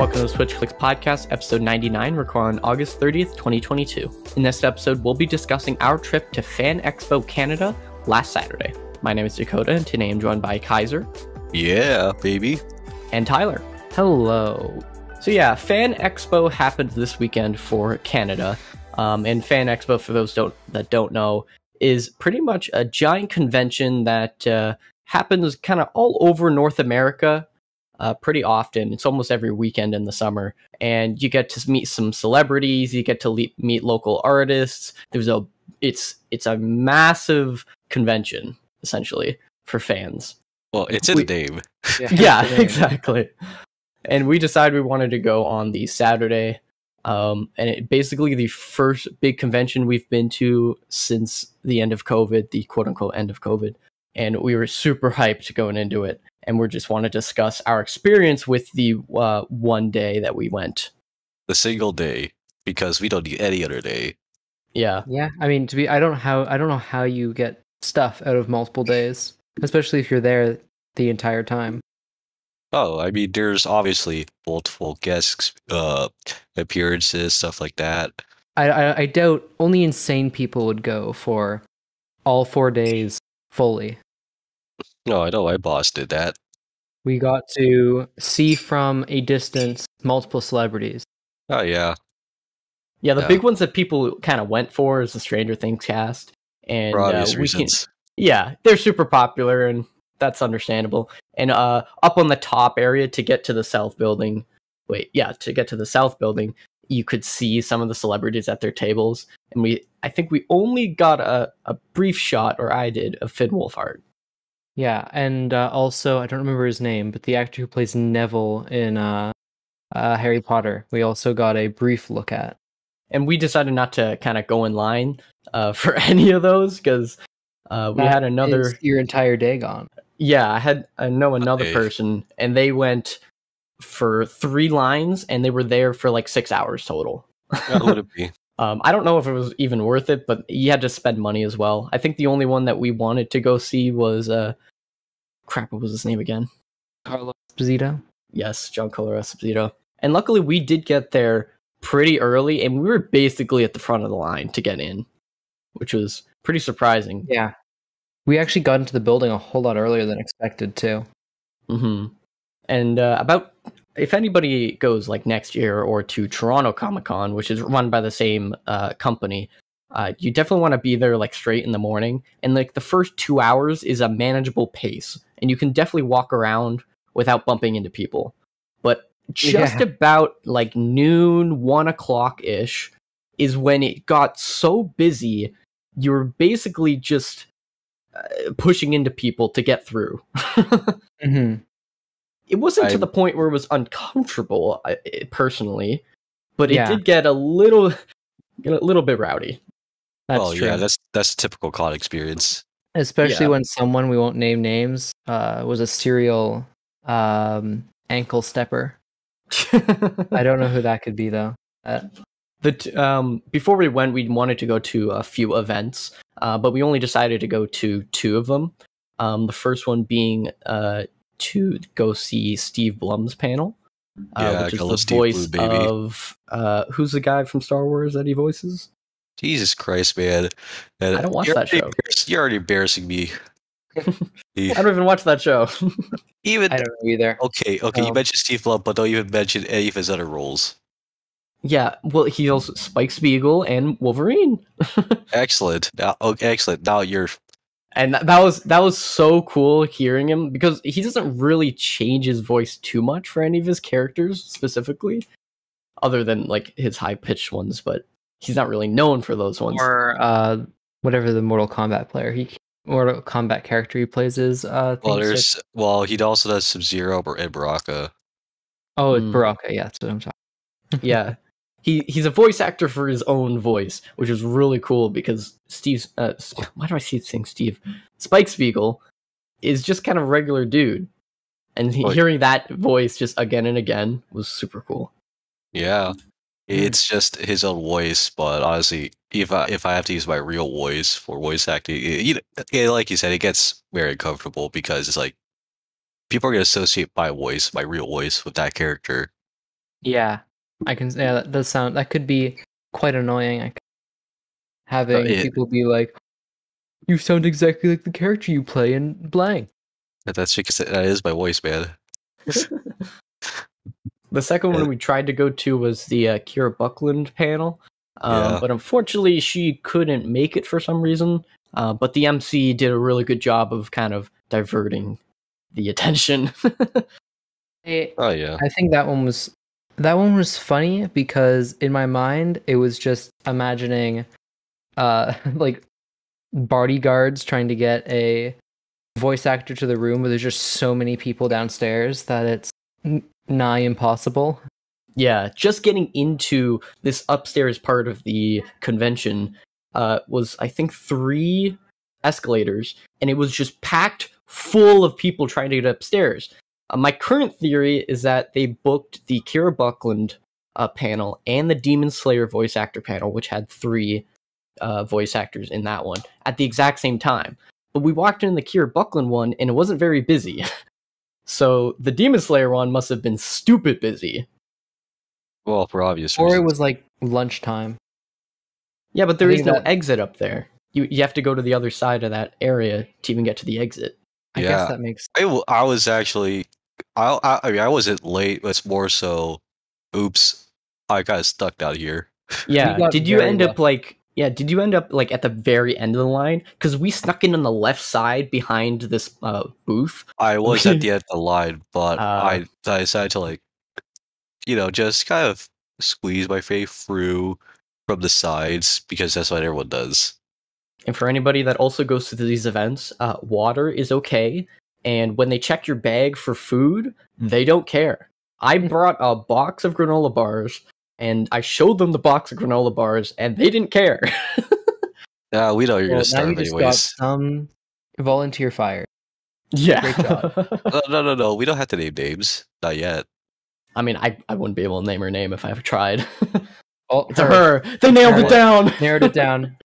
Welcome to the Switch Clicks Podcast, episode 99, recorded on August 30th, 2022. In this episode, we'll be discussing our trip to FanExpo Canada last Saturday. My name is Dakota, and today I'm joined by Kaiser. Yeah, baby. And Tyler. Hello. So yeah, FanExpo happened this weekend for Canada. And FanExpo, for those that don't know, is pretty much a giant convention that happens kind of all over North America. Pretty often. It's almost every weekend in the summer, and you get to meet some celebrities. You get to meet local artists. It's a massive convention essentially for fans. Well, it's in the name. Yeah, exactly. And we decided we wanted to go on the Saturday, and it basically the first big convention we've been to since the end of COVID, the quote unquote end of COVID, and we were super hyped going into it. And we just want to discuss our experience with the one day that we went. The single day, because we don't need any other day. Yeah. Yeah, I mean, I don't know how you get stuff out of multiple days, especially if you're there the entire time. Oh, I mean, there's obviously multiple guest appearances, stuff like that. I doubt only insane people would go for all 4 days fully. No, I know my boss did that. We got to see from a distance multiple celebrities. Oh, yeah. Yeah, the big ones that people kind of went for is the Stranger Things cast. And for obvious reasons. Yeah, they're super popular, and that's understandable. And up on the top area to get to the South Building, you could see some of the celebrities at their tables. And I think we only got a brief shot, or I did, of Finn Wolfhard. Yeah, and also, I don't remember his name, but the actor who plays Neville in Harry Potter, we also got a brief look at. And we decided not to kind of go in line for any of those, because we had another... your entire day gone. Yeah, I know another person, and they went for 3 lines, and they were there for like 6 hours total. What would it be? I don't know if it was even worth it, but you had to spend money as well. I think the only one that we wanted to go see was what was his name again? Carlo Esposito? Yes, Giancarlo Esposito. And luckily we did get there pretty early, and we were basically at the front of the line to get in, which was pretty surprising. Yeah. We actually got into the building a whole lot earlier than expected, too. Mm-hmm. And if anybody goes like next year or to Toronto Comic-Con, which is run by the same company, you definitely want to be there like straight in the morning. And like the first 2 hours is a manageable pace, and you can definitely walk around without bumping into people. But just about like noon, 1 o'clock ish is when it got so busy, you were basically just pushing into people to get through. Mm-hmm. It wasn't to the point where it was uncomfortable, personally, but it did get a little bit rowdy. That's true. Yeah, that's a typical con experience. Especially when someone, we won't name names, was a serial ankle stepper. I don't know who that could be, though. Before we went, we wanted to go to a few events, but we only decided to go to 2 of them. The first one being to go see Steve Blum's panel, which is the voice of who's the guy from Star Wars that he voices? Jesus Christ, man! And I don't watch that show. You're already embarrassing me. I don't even watch that show. I don't know either. Okay. You mentioned Steve Blum, but don't even mention any of his other roles. Yeah, well, he also Spike Spiegel and Wolverine. Excellent. Excellent. Now you're. And that was so cool hearing him, because he doesn't really change his voice too much for any of his characters specifically, other than like his high pitched ones. But he's not really known for those ones. Or whatever the Mortal Kombat character he plays is. He also does Sub-Zero and Baraka. Oh, it's Baraka. Yeah, that's what I'm talking. Yeah. He's a voice actor for his own voice, which is really cool, because why do I keep saying Steve? Spike Spiegel is just kind of a regular dude, and hearing that voice just again and again was super cool. Yeah, it's just his own voice, but honestly, if I have to use my real voice for voice acting, like you said, it gets very uncomfortable, because it's like people are gonna associate my real voice, with that character. Yeah, I can. Yeah, that does sound. That could be quite annoying. Having people be like, "You sound exactly like the character you play in blank." That's because that is my voice, man. The second one we tried to go to was the Kiera Buckland panel, but unfortunately she couldn't make it for some reason. But the MC did a really good job of kind of diverting the attention. I think that one was funny because in my mind it was just imagining like bodyguards trying to get a voice actor to the room, but there's just so many people downstairs that it's nigh impossible. Yeah, just getting into this upstairs part of the convention was, I think, 3 escalators, and it was just packed full of people trying to get upstairs. My current theory is that they booked the Kiera Buckland panel and the Demon Slayer voice actor panel, which had 3 voice actors in that one, at the exact same time. But we walked in the Kiera Buckland one, and it wasn't very busy. So the Demon Slayer one must have been stupid busy. Well, for obvious reasons. Or reasons. it was like lunchtime. Yeah, but there is no exit up there. You have to go to the other side of that area to even get to the exit. I guess that makes sense. I was actually... I mean, I wasn't late, but it's more so... Oops, I got stuck down here. Yeah, did you end up like at the very end of the line? Because we snuck in on the left side behind this booth. I was at the end of the line, but I decided to, like, just kind of squeeze my face through from the sides, because that's what everyone does. And for anybody that also goes to these events, water is okay. And when they check your bag for food, they don't care. I brought a box of granola bars, and I showed them the box of granola bars, and they didn't care. Yeah, we know you're gonna starve now you anyways. Just got some volunteer fire. Yeah. Great job. No. We don't have to name names. Not yet. I mean, I wouldn't be able to name her name if I ever tried. Oh, it's her. They nailed it down. Narrowed it down.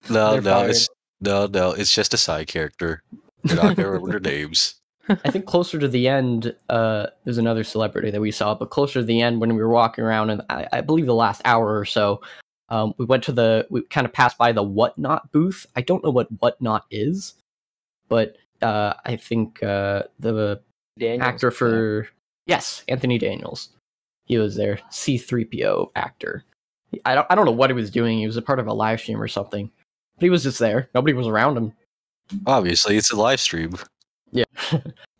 No, it's just a side character. You're not gonna remember their names. I think closer to the end, there's another celebrity that we saw, but closer to the end when we were walking around, and I believe the last hour or so, we kind of passed by the Whatnot booth. I don't know what Whatnot is, but I think the Daniels actor for... Yes, Anthony Daniels. He was there. C-3PO actor. I don't know what he was doing. He was a part of a live stream or something. But he was just there. Nobody was around him. Obviously, it's a live stream. Yeah.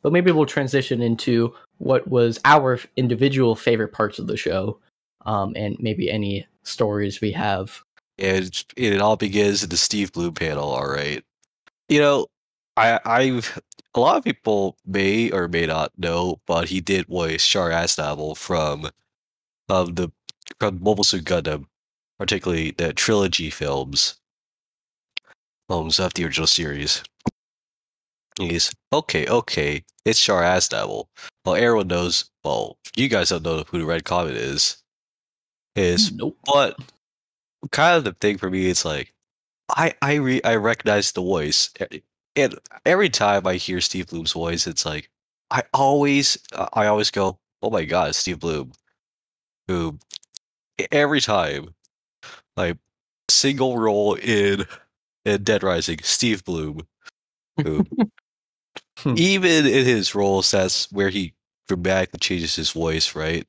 But maybe we'll transition into what was our individual favorite parts of the show, and maybe any stories we have. And it all begins in the Steve Bloom panel, all right. I've a lot of people may or may not know, but he did voice Char Aznavour from Mobile Suit Gundam, particularly the trilogy films of the original series. He's okay. It's Char Aznavour. Well, everyone knows. Well, you guys don't know who the Red Comet is. Nope. But kind of the thing for me, it's like I recognize the voice, and every time I hear Steve Bloom's voice, it's like I always go, oh my god, Steve Bloom. Who every time, like, single role in Dead Rising, Steve Bloom. Who even in his roles, that's where he dramatically changes his voice, right?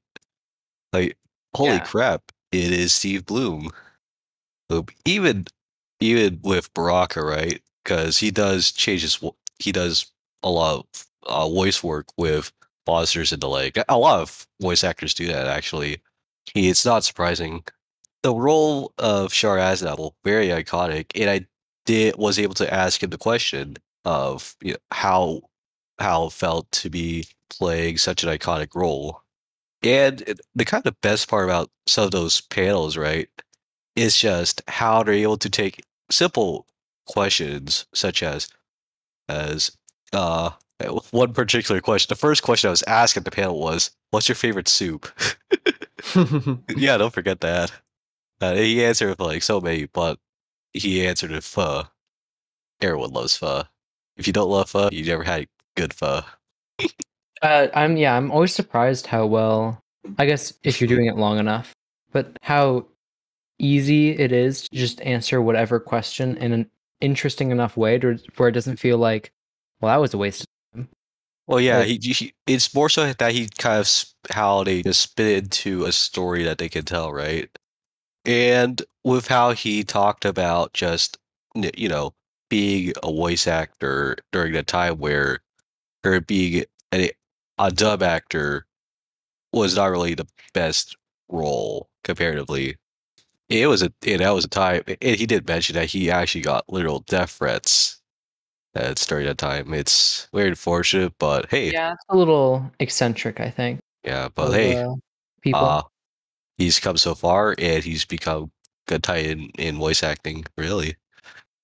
Like, holy crap, it is Steve Bloom. Even with Baraka, right? Because he does a lot of voice work with monsters and the like. A lot of voice actors do that, actually. It's not surprising. The role of Char Aznavour, very iconic, and I was able to ask him the question of how it felt to be playing such an iconic role. And the kind of best part about some of those panels, right, is just how they're able to take simple questions such as one particular question. The first question I was asked at the panel was, "What's your favorite soup?" Yeah, don't forget that. He answered with like so many, but he answered with pho. Everyone loves pho. If you don't love pho, you never had good pho. I'm always surprised how well I guess if you're doing it long enough, but how easy it is to just answer whatever question in an interesting enough way where it doesn't feel like, well, that was a waste of time. Well, yeah, Like, it's more so that he kind of how they just spit it into a story that they can tell, right? And with how he talked about just, you know, being a voice actor during the time where her being a dub actor was not really the best role comparatively. That was a time, and he did mention that he actually got literal death threats during that time. It's very unfortunate, but hey, yeah, it's a little eccentric, I think, yeah, but of hey, people. uh, he's come so far, and he's become good tight in voice acting, really.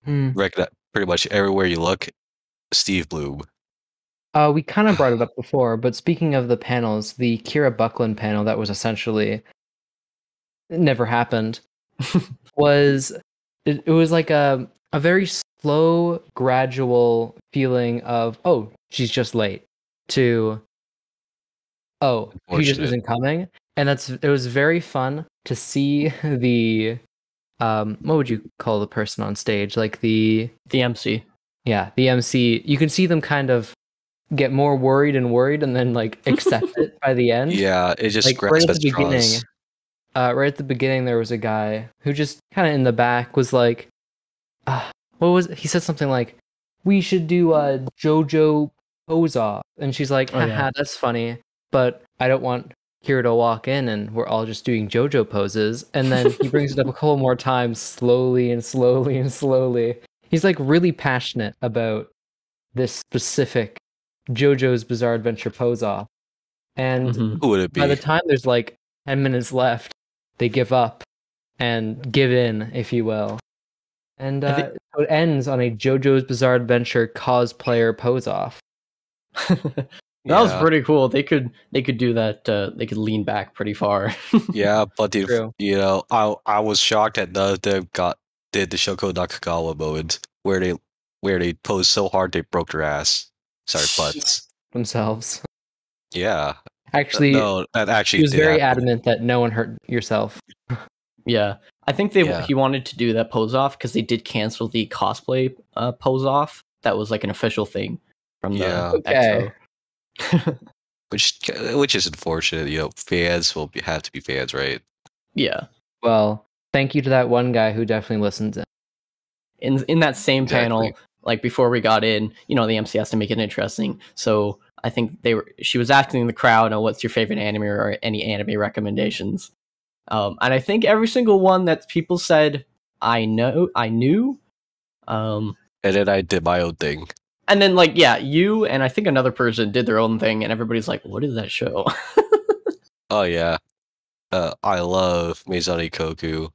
Hmm. Pretty much everywhere you look, Steve Bloom. We kind of brought it up before, but speaking of the panels, the Kiera Buckland panel that was essentially it never happened was it was like a very slow, gradual feeling of, oh, she's just late, to, oh, he just Unfortunate. isn't coming. And it was very fun to see the what would you call the person on stage? Like the MC. yeah, the MC. You can see them kind of get more worried and then like accept it by the end. Yeah, it just Like right grasps at at the beginning, straws. right at the beginning, there was a guy who just kind of in the back was like, what was he said something like, "We should do a JoJo pose off," and she's like, Oh yeah. "Haha, that's funny, but I don't want Kira to walk in and we're all just doing JoJo poses." And then he brings it up a couple more times, slowly and slowly and slowly. He's like really passionate about this specific JoJo's Bizarre Adventure pose off. And Hmm. Who would it by the be? time there's like 10 minutes left, they give up and give in, if you will. And I think so it ends on a JoJo's Bizarre Adventure cosplayer pose off. that was Yeah, pretty cool. They could do that. They could lean back pretty far. yeah, but True. I was shocked that none of them did the Shoko Nakagawa moment where they posed so hard they broke their ass. Sorry, butts. Themselves. Yeah, Actually, no, that he actually was did very happen. adamant that no one hurt yourself. Yeah, I think Yeah, he wanted to do that pose off because they did cancel the cosplay pose off. That was like an official thing from the yeah, Okay. expo. which is unfortunate. Fans have to be fans, right? Yeah. Well, thank you to that one guy who definitely listens in. In that same Exactly. panel, like before we got in, the MC has to make it interesting. So I think she was asking the crowd, "Oh, what's your favorite anime or any anime recommendations?" And I think every single one that people said, I knew. And then I did my own thing. And then like, yeah, you and I think another person did their own thing, and everybody's like, "What is that show?" Oh yeah, I love Meizani Koku.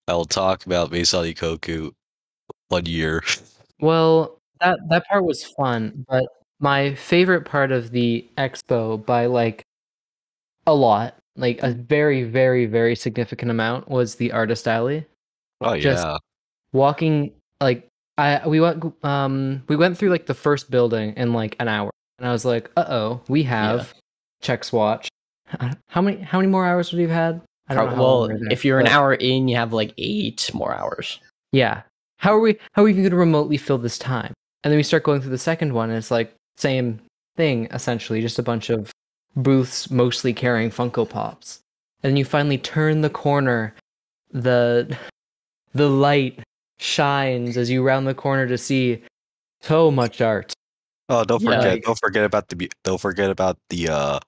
I will talk about Meizani Koku 1 year. Well, that part was fun, but my favorite part of the expo by like a lot, like a very, very, very significant amount, was the artist alley. Oh Just yeah, walking like we went through like the first building in like an hour, and I was like, uh-oh, we Yeah. have check swatch. How many more hours would you have had? I don't know how long we Well, were there. if you're an But hour in, you have like 8 more hours. yeah. How are we even gonna remotely fill this time? And then we start going through the second one, and it's like same thing, essentially, just a bunch of booths mostly carrying Funko Pops. And then you finally turn the corner, the the light shines as you round the corner to see so much art. Oh, Yeah. Like, don't forget about the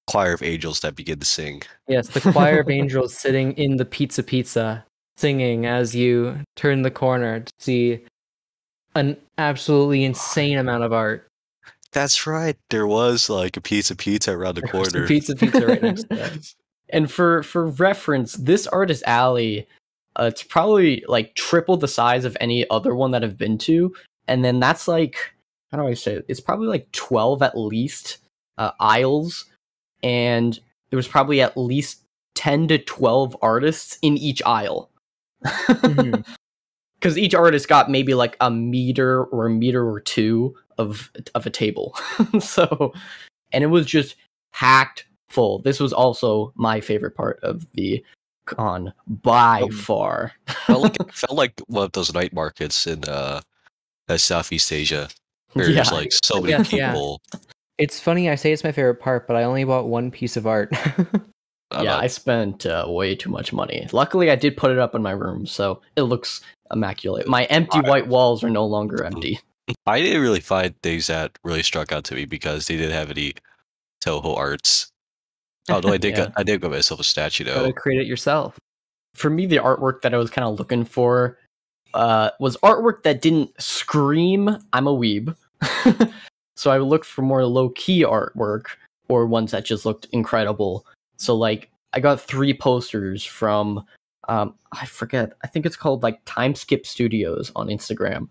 choir of angels that begin to sing. yes, the choir of angels sitting in the pizza singing as you turn the corner to see an absolutely insane amount of art. That's right. There was like a piece of pizza around the There was some corner. pizza right next to it. And for reference, this artist alley, it's probably like triple the size of any other one that I've been to. And then that's like, how do I say it? It's probably like 12 at least aisles. And there was probably at least 10 to 12 artists in each aisle. Mhm. Because each artist got maybe like a meter or two of a table. So, and it was just packed full. This was also my favorite part of the con by far. Felt like one of those night markets in Southeast Asia. Where there's like so many people. It's funny, I say it's my favorite part, but I only bought one piece of art. I spent way too much money. Luckily, I did put it up in my room, so it looks immaculate. My empty white walls are no longer empty. I didn't really find things that really struck out to me because they didn't have any Toho arts. Although I did go myself a statue though. Gotta create it yourself. For me, the artwork that I was kind of looking for was artwork that didn't scream, I'm a weeb. So I looked for more low-key artwork or ones that just looked incredible. So like I got 3 posters from I forget, I think it's called like Time Skip Studios on Instagram.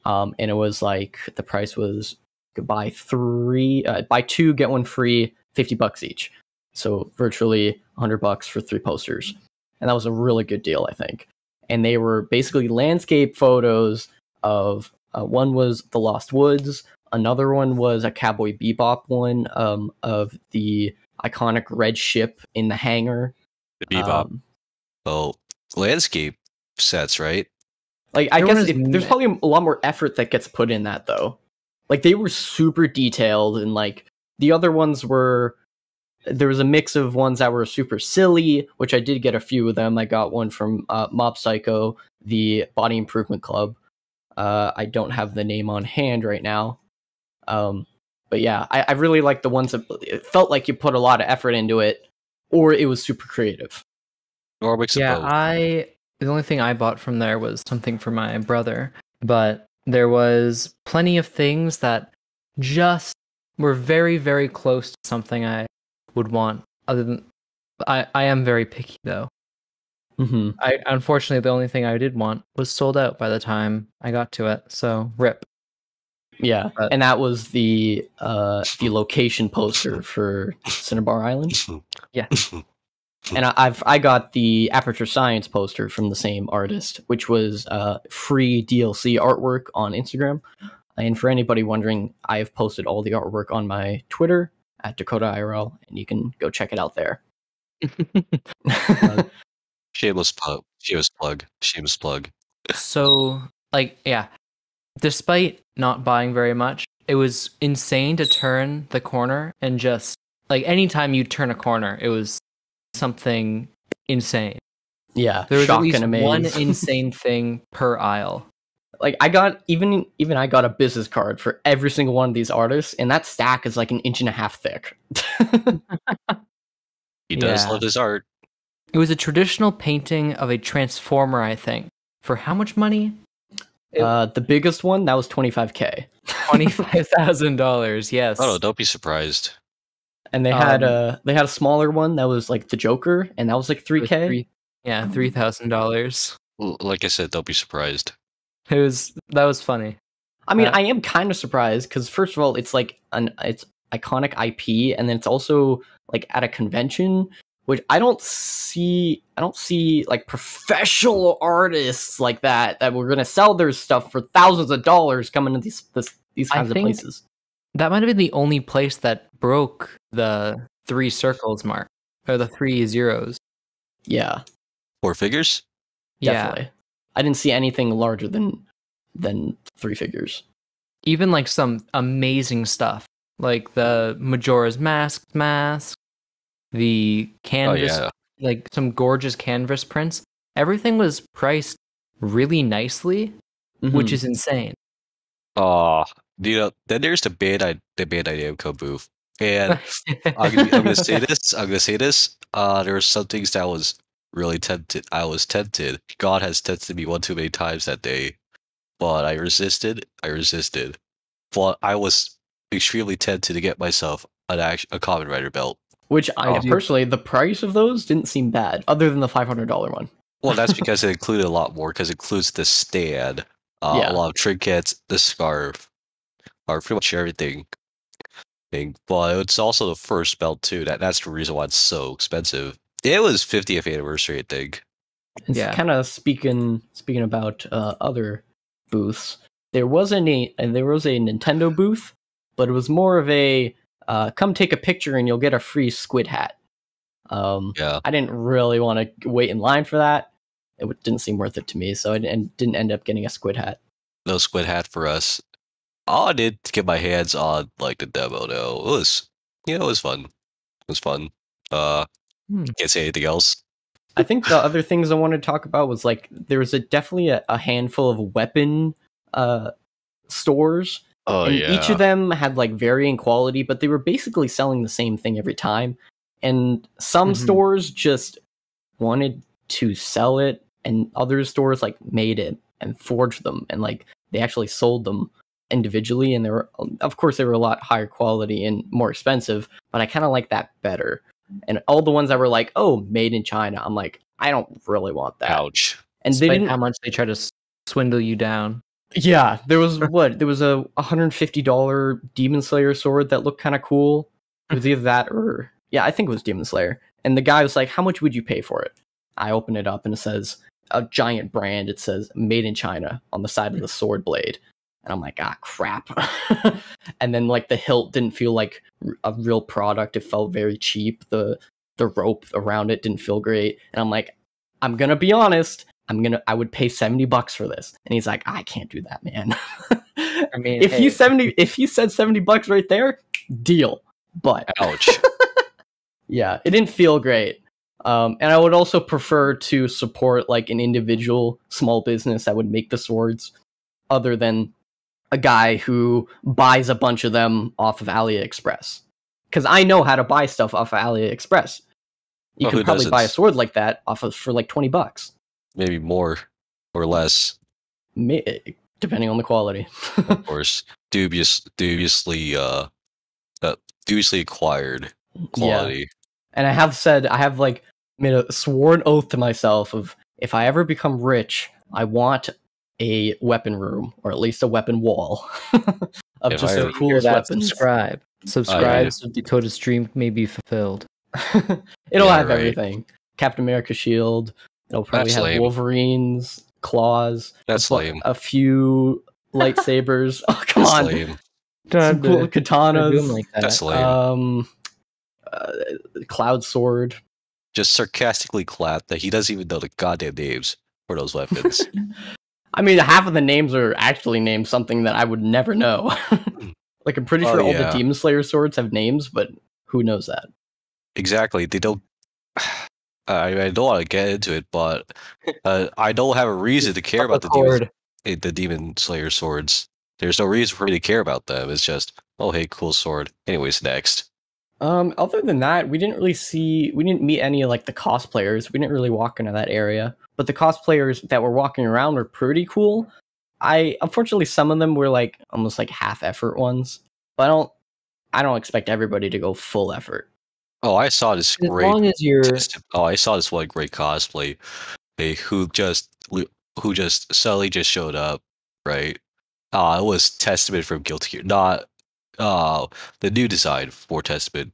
And it was like the price was buy 2 get 1 free, $50 each. So virtually $100 for 3 posters. And that was a really good deal, I think. And they were basically landscape photos of one was the Lost Woods, another one was a Cowboy Bebop one of the iconic red ship in the hangar. The Bebop. Landscape sets, right? Like I guess there's probably a lot more effort that gets put in that though. Like they were super detailed, and like the other ones were. There was a mix of ones that were super silly, which I did get a few of them. I got one from Mob Psycho, the Body Improvement Club. I don't have the name on hand right now. But yeah, I really like the ones that it felt like you put a lot of effort into it, or it was super creative. Or mix of both. The only thing I bought from there was something for my brother, but there was plenty of things that just were very, very close to something I would want. Other than I am very picky though. Mm-hmm. Unfortunately, the only thing I did want was sold out by the time I got to it. So rip. Yeah, and that was the location poster for Cinnabar Island. Yeah, and I got the Aperture Science poster from the same artist, which was free DLC artwork on Instagram. And for anybody wondering, I have posted all the artwork on my Twitter at Dakota IRL, and you can go check it out there. Shameless plug. So, like, yeah, despite not buying very much, it was insane to turn the corner and just, like, anytime you turn a corner, it was something insane. Yeah, there was shock at least and amaze. One insane thing per aisle. Like I got even I got a business card for every single one of these artists, and that stack is like 1.5 inches thick. He does love his art. It was a traditional painting of a transformer, I think. For how much money? The biggest one that was $25,000. $25,000. Yes. Oh, don't be surprised. And they had a smaller one that was like the Joker, and that was like $3,000. Yeah, $3,000. Like I said, don't be surprised. That was funny. I mean, I am kind of surprised because first of all, it's like it's iconic IP, and then it's also like at a convention, which I don't see like professional artists like that were going to sell their stuff for thousands of dollars coming to these kinds of places. That might have been the only place that broke the 3 circles mark or the 3 zeros. Yeah. 4 figures? Definitely. Yeah. I didn't see anything larger than 3 figures. Even like some amazing stuff, like the Majora's Mask, the canvas, like some gorgeous canvas prints. Everything was priced really nicely, which is insane. Then there's the Bandai Namco booth, and I'm gonna say this. There were some things that I was really tempted. I was tempted. God has tempted me one too many times that day, but I resisted. But I was extremely tempted to get myself a Kamen Rider belt. Which personally, the price of those didn't seem bad, other than the $500 one. Well, that's because it included a lot more, because it includes the stand, a lot of trinkets, the scarf, or pretty much everything. But it's also the first belt too. That's the reason why it's so expensive. It was 50th anniversary, I think. It's kind of speaking about other booths. There was a Nintendo booth, but it was more of a come take a picture and you'll get a free squid hat. Yeah. I didn't really want to wait in line for that. It didn't seem worth it to me, so I didn't end up getting a squid hat. No squid hat for us. All I did to get my hands on like the demo though, it was fun. It was fun. Can't say anything else. I think the other things I wanted to talk about was like there was definitely a handful of weapon stores. Oh and yeah. each of them had like varying quality, but they were basically selling the same thing every time. And some stores just wanted to sell it, and other stores like made it and forged them, and like they actually sold them individually. And they were, of course, they were a lot higher quality and more expensive, but I kind of like that better. And all the ones that were like, oh, made in China, I'm like, I don't really want that. Ouch. And Despite they didn't. how much they try to swindle you down. Yeah, there was what? There was a $150 Demon Slayer sword that looked kind of cool. It was either that or yeah, I think it was Demon Slayer. And the guy was like, "How much would you pay for it?" I open it up and it says a giant brand. It says "Made in China" on the side of the sword blade, and I'm like, "Ah, crap!" And then like the hilt didn't feel like a real product. It felt very cheap. The rope around it didn't feel great, and I'm like, "I'm gonna be honest. I would pay $70 for this." And he's like, I can't do that, man. I mean, if you said $70 right there, deal. But ouch. yeah, it didn't feel great. And I would also prefer to support like an individual small business that would make the swords, other than a guy who buys a bunch of them off of AliExpress. Because I know how to buy stuff off of AliExpress. You can probably buy a sword like that for like $20. Maybe more or less. Depending on the quality. Of course. Dubiously acquired quality. Yeah. And I have like made a sworn oath to myself of if I ever become rich, I want a weapon room, or at least a weapon wall of just the coolest weapons. Subscribe so Dakota's dream may be fulfilled. It'll have everything. Captain America shield. It'll probably have lame. Wolverine's claws. That's lame. A few lightsabers. Oh, come on. Lame. Some cool katanas. Like that. That's lame. Cloud sword. Just sarcastically clapped that he doesn't even know the goddamn names for those weapons. I mean, half of the names are actually named something that I would never know. Like, I'm pretty sure all the Demon Slayer swords have names, but who knows that? Exactly. They don't. I don't want to get into it, but I don't have a reason to care about the Demon Slayer swords. There's no reason for me to care about them. It's just, oh hey, cool sword. Anyways, next. Other than that, we didn't meet any of like the cosplayers. We didn't really walk into that area. But the cosplayers that were walking around were pretty cool. Unfortunately, some of them were like almost like half effort ones. But I don't expect everybody to go full effort. Oh, I saw this great. As long as you're. I saw this one great cosplay. Who just suddenly just showed up, right? It was Testament from Guilty Gear, not the new design for Testament.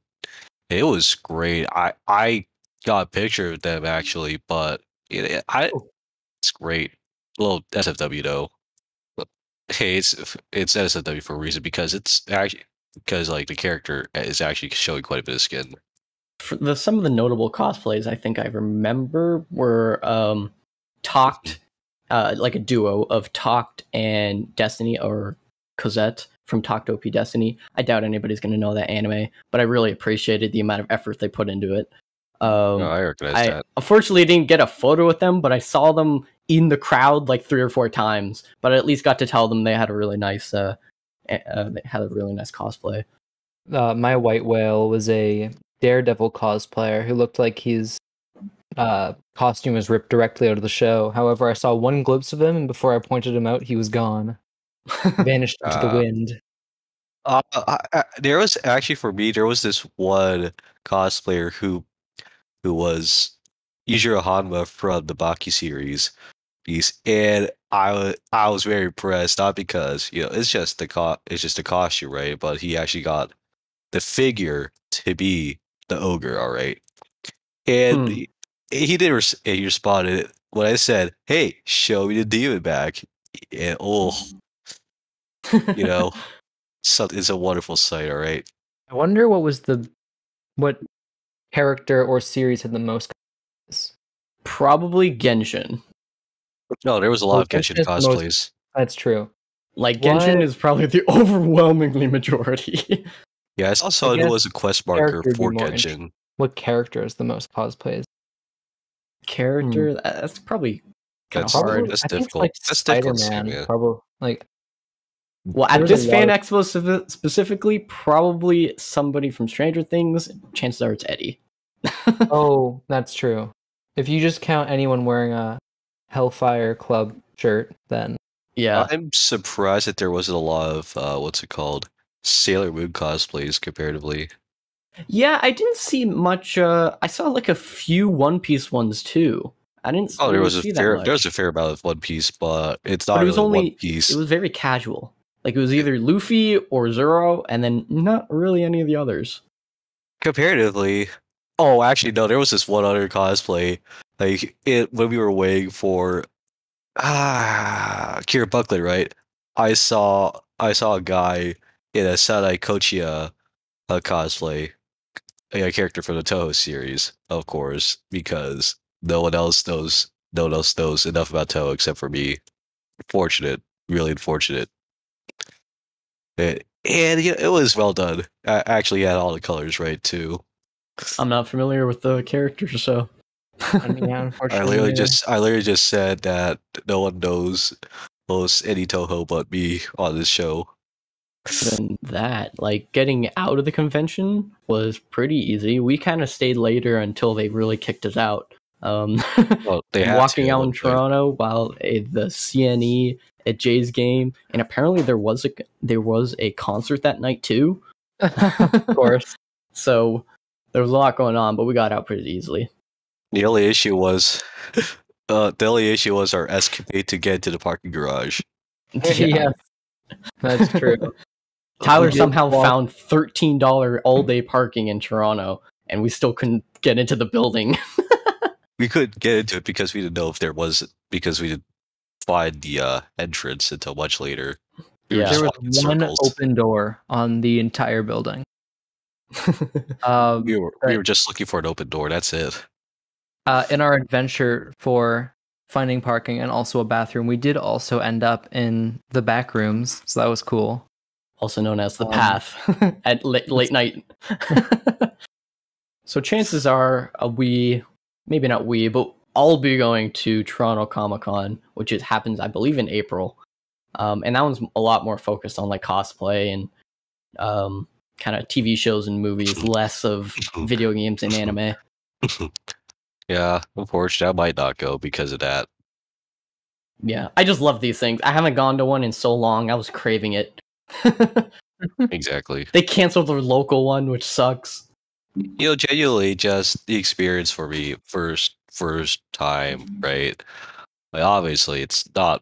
It was great. I got a picture of them actually, but it's great. A little SFW though. Hey, it's SFW for a reason, because like the character is actually showing quite a bit of skin. Some of the notable cosplays I think I remember were Talked, like a duo of Talked and Destiny, or Cosette from Talked OP Destiny. I doubt anybody's going to know that anime, but I really appreciated the amount of effort they put into it. I recognize that. Unfortunately, I didn't get a photo with them, but I saw them in the crowd like 3 or 4 times. But I at least got to tell them they had a really nice, cosplay. My white whale was a Daredevil cosplayer who looked like his costume was ripped directly out of the show. However, I saw one glimpse of him, and before I pointed him out, he was gone, vanished into the wind. There was actually, for me, there was this one cosplayer who was Yujiro Hanma from the Baki series, and I was very impressed, not because it's just the costume, right? But he actually got the figure to be the ogre, all right, and he responded when I said, "Hey, show me the demon back," and it's a wonderful sight, all right. I wonder what character or series had the most cosplays. Probably Genshin. No, there was a lot of Genshin Genshin is the most- cosplays. That's true. Like What? Genshin is probably the overwhelmingly majority. Yeah, I saw it guess was a quest marker character would be for more Genshin. What character is the most cosplays? Character, that's probably kind of That's hard. that's I think it's difficult. like That's difficult to say, Spider-Man, man. probably like Well, at There's this a lot Fan of- Expo specifically, probably somebody from Stranger Things. Chances are it's Eddie. oh, that's true. If you just count anyone wearing a Hellfire Club shirt, then Yeah. I'm surprised that there wasn't a lot of what's it called, Sailor Moon cosplays comparatively. Yeah, I didn't see much. I saw like a few One Piece ones too. I didn't Oh, really see that much. there was a fair amount of One Piece, but it's not But it was really only One Piece. it was very casual. Like it was either Luffy or Zoro, and then not really any of the others. Comparatively, oh, actually, no, there was this one other cosplay. Like it when we were waiting for Kiera Buckland, right? I saw a guy in a Sadai Kochia cosplay, a character from the Toho series, of course, because no one else knows enough about Toho except for me. Fortunate, really unfortunate. And yeah, it was well done. I actually had all the colors right too. I'm not familiar with the characters, so I mean, yeah, I unfortunately, literally just said that no one knows any Toho but me on this show. than that, like getting out of the convention was pretty easy. We kind of stayed later until they really kicked us out. Well, they had Walking to at out one in point. Toronto while the CNE at Jay's game, and apparently there was a concert that night too. of course. So there was a lot going on, but we got out pretty easily. The only issue was our escapade to get to the parking garage. Yeah, that's true. Tyler We did somehow walk- found $13 all day parking in Toronto, and we still couldn't get into the building. We couldn't get into it because we didn't know if there was, because we didn't find the entrance until much later. We were Yeah. just There walking in was one circles. open door on the entire building. We were just looking for an open door. That's it. In our adventure for finding parking and also a bathroom, we did also end up in the back rooms, so that was cool. Also known as the path at late night. So chances are maybe not we, but I'll be going to Toronto Comic-Con, which happens, I believe, in April. And that one's a lot more focused on like cosplay and kind of TV shows and movies, less of video games and anime. Yeah, unfortunately, I might not go because of that. Yeah, I just love these things. I haven't gone to one in so long. I was craving it. Exactly. They canceled their local one, which sucks. You know, genuinely, just the experience for me, first time, right? Like, obviously, it's not.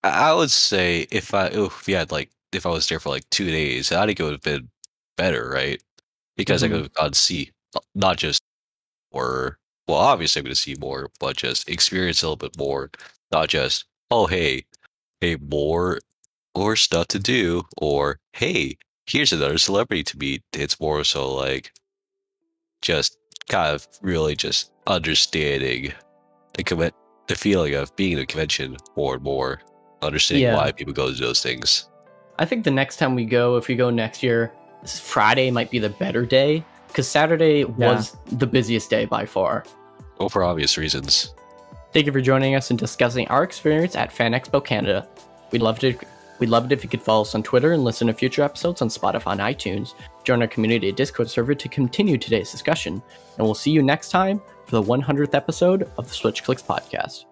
I would say if I was there for like 2 days, I think it would have been better, right? Because I could have gotten to see not just more. Well, obviously, I'm going to see more, but just experience a little bit more. Not just hey, more stuff to do, or hey, here's another celebrity to meet. It's more so like just kind of really just understanding the feeling of being in a convention more and more, understanding Yeah. why people go to those things. I think the next time we go, if we go next year, Friday might be the better day, because Saturday was the busiest day by far. Well, for obvious reasons. Thank you for joining us and discussing our experience at FanExpo Canada. We'd love it if you could follow us on Twitter and listen to future episodes on Spotify and iTunes. Join our community Discord server to continue today's discussion. And we'll see you next time for the 100th episode of the Switch Clicks podcast.